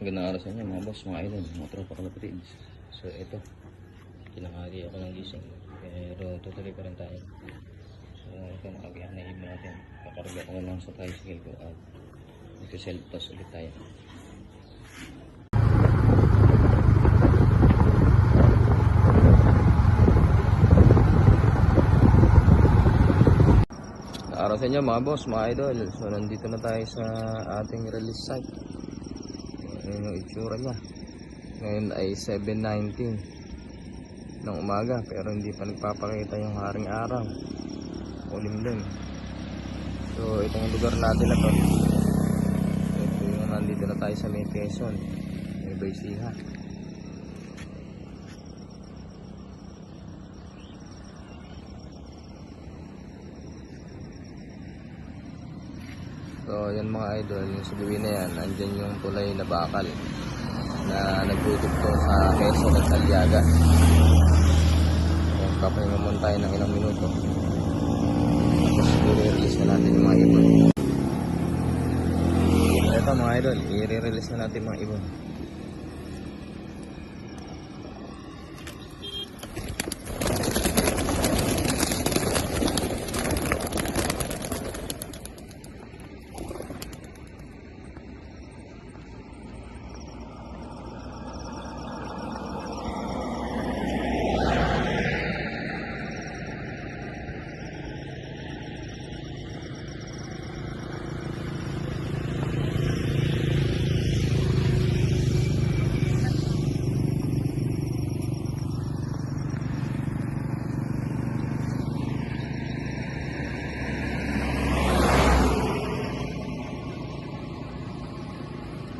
Magandang araw sa inyo mga boss, mga idol, mga tropa kalapatids. So ito, tinanghali ako ng gising, pero tutuloy pa rin tayo. So ito, nakagayak na ibon natin. Kakarga ko lang sa tricycle ko at mag-self-toss ulit tayo. Araw sa inyo mga boss, mga idol. So nandito na tayo sa ating release site. Ayan yung itsura niya. Ngayon ay 7:19 ng umaga, pero hindi pa nagpapakita yung haring araw. Ulim din. So itong lugar natin na to, ito yung nandito na tayo sa May Quezon, May Baysiha. So yan mga idol, yung sabihin na yan, andyan yung tulay na bakal na nagtutugtong sa Quezon at Aliaga. So papahinga muna tayo ng ilang minuto, tapos i-release na natin yung mga ibon. Ito mga idol, i-release na natin mga ibon.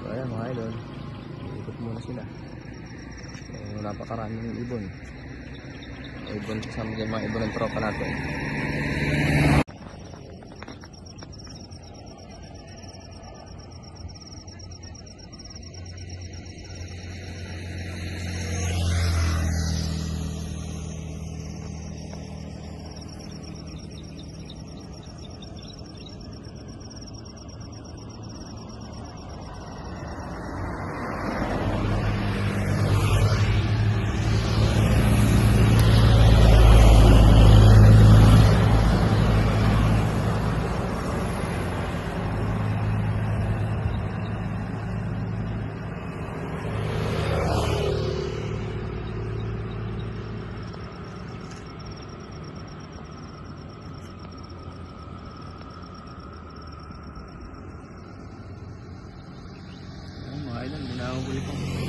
Ayan mga idol, ikot muna sila. So, napakaraming ibon. Ibon kasama dyan mga ibon ng tropa natin. Mga idol, hindi na ako huli ko.